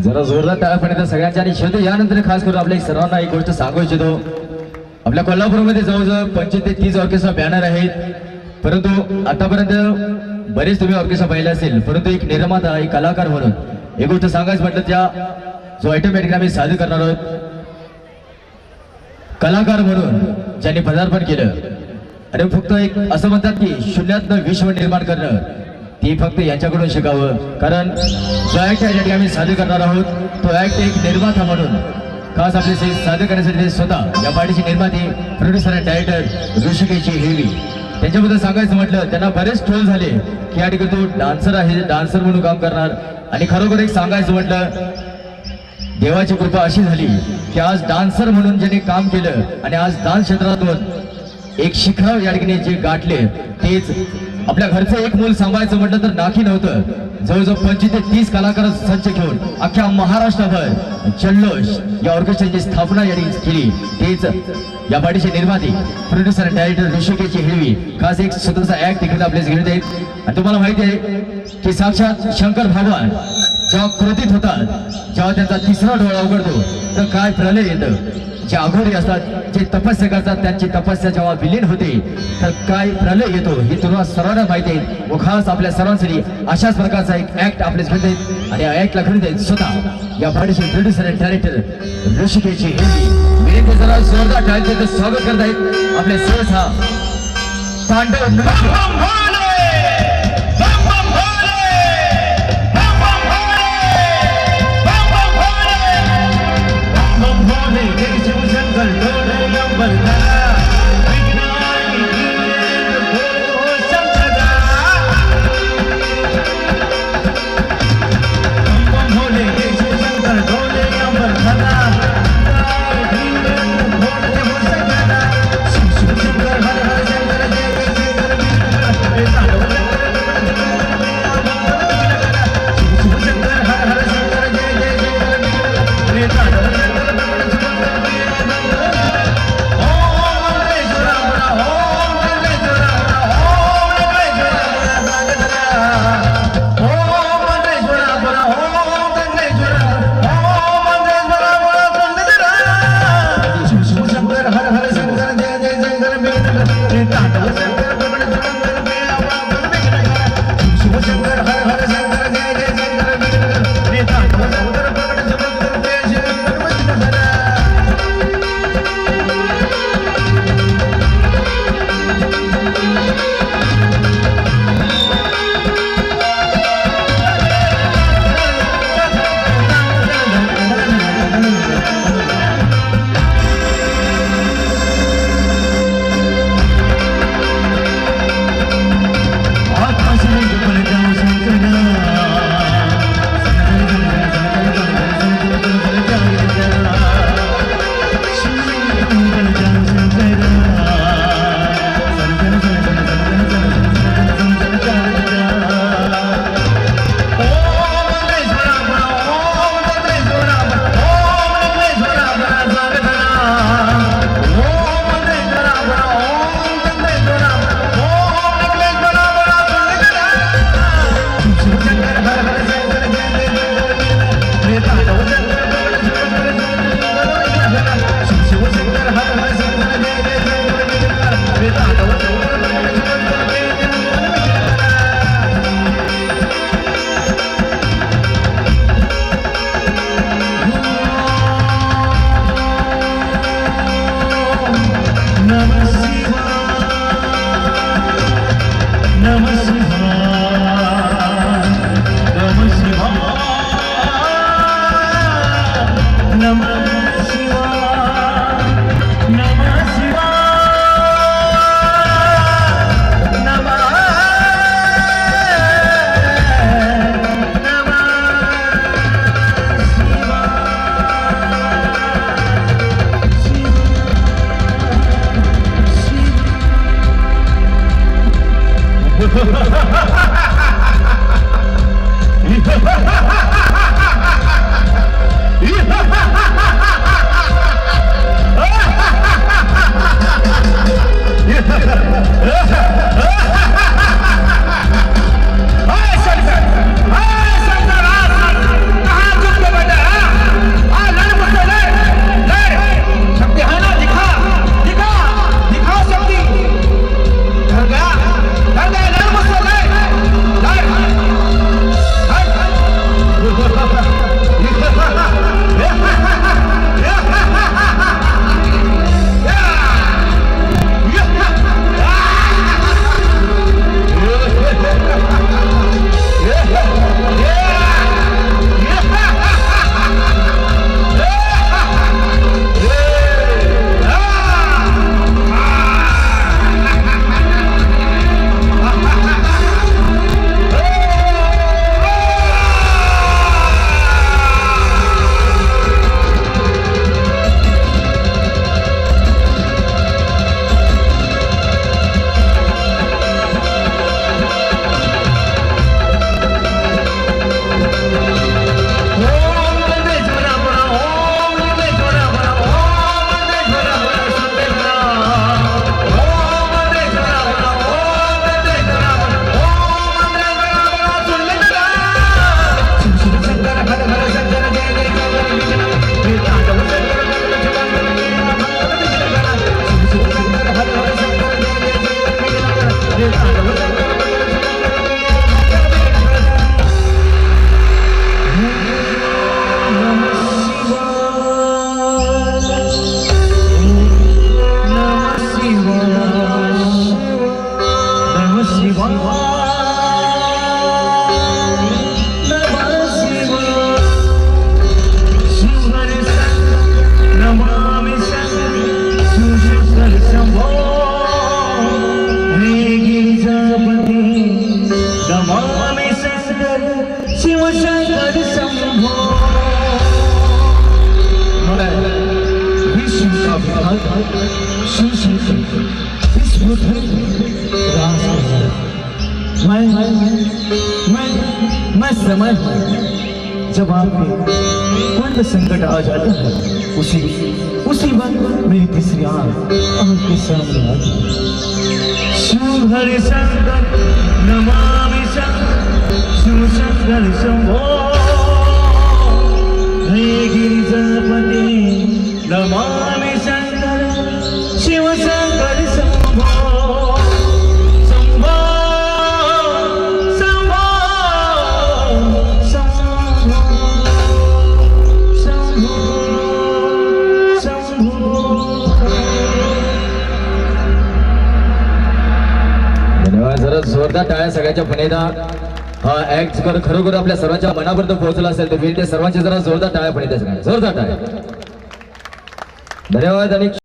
जरा जोरदार टाळ्या सगळ्यांच्या आणि शेवटी यानंतर खास करून आपल्या सर्वांना एक गोष्ट सांगू इच्छितो. आपल्या कोल्हापूरमध्ये जवळजवळ 25 ते 30 ऑर्केस्ट्रा बॅनर आहेत, परंतु आतापर्यंत बरेच तुम्ही ऑर्केस्ट्रा पाहिले असेल, परंतु एक निर्माता एक कलाकार म्हणून एक गोष्ट सांगायचं म्हटलं, त्या जो आयटम आम्ही सादर करणार आहोत, कलाकार म्हणून ज्यांनी पदार्पण केलं आणि फक्त एक असं म्हणतात की शून्यातनं विश्व निर्माण करणं, ते फक्त यांच्याकडून शिकावं. कारण जो ऍक्ट या ठिकाणी आम्ही सादर करणार आहोत तो ऍक्ट एक निर्माता म्हणून खास आपले सादर करण्यासाठी स्वतः या पार्टीचे निर्माते प्रोड्युसर आणि डायरेक्टर ऋषिकेशजी हेवी, त्यांच्याबद्दल सांगायचं म्हटलं त्यांना बरेच ट्रोल झाले की या ठिकाणी तो डान्सर आहे, डान्सर म्हणून काम करणार. आणि खरोखर एक सांगायचं म्हटलं देवाची कृपा अशी झाली की आज डान्सर म्हणून ज्यांनी काम केलं आणि आज डान्स क्षेत्रातून एक शिखर या ठिकाणी जे गाठले, तेच आपल्या घरचं एक मूल सांभाळायचं म्हटलं तर नाकी नव्हतं. जवळजवळ 25 ते 30 कलाकार सज्ज घेऊन अख्ख्या महाराष्ट्रभर जल्लोष या ऑर्केस्ट्राची स्थापना या ठिकाणी केली, तेच या पार्टीचे निर्माते प्रोड्युसर आणि डायरेक्टर ऋषिकेशजी हेवी खास एक स्वतंत्र ऍक्ट तिकडे आपल्याच घेण्यात येईल. आणि तुम्हाला माहिती आहे की साक्षात शंकर भगवान जेव्हा क्रोधित होतात, जेव्हा त्यांचा तिसरा डोळा उघडतो तर काय प्रलय येतं. जे अघोरी असतात, जे तपस्या करतात, त्यांची तपस्या जेव्हा विलीन होते तर काय प्रलय येतो हे तुम्हाला सर्वांना माहिती आहे. व खास आपल्या सर्वांसाठी अशाच प्रकारचा एक ऍक्ट आपल्याच घेत आहेत आणि या ऍक्टला खरेदी आहेत स्वतः या पार्टीचे प्रोड्युसर आणि डायरेक्टर ऋषिकेशजी हेवी. मी जरा जोरदार टाळ्यांचं स्वागत करत आहेत आपले सहज हा तांडव मैं समय जब आप कोई भी संकट आ जाता है उसी वक्त मेरी तीसरी आंख आपके सामने आती है। शिव हरि शंकर नमामि शंकर शिव शंकर शंभो हे गिरिजापते नमामि शंकर शिव शंकर शंभो जरा जोरदार टाळ्या सगळ्यांच्या पुणेदा हा ऍक्ट खरोखर आपल्या सर्वांच्या मनापर्यंत पोहोचला असेल तर ते सर्वांचे जरा जोरदार टाळ्या पुणे सगळ्यांना जोरदार टाळ्या धन्यवाद आणि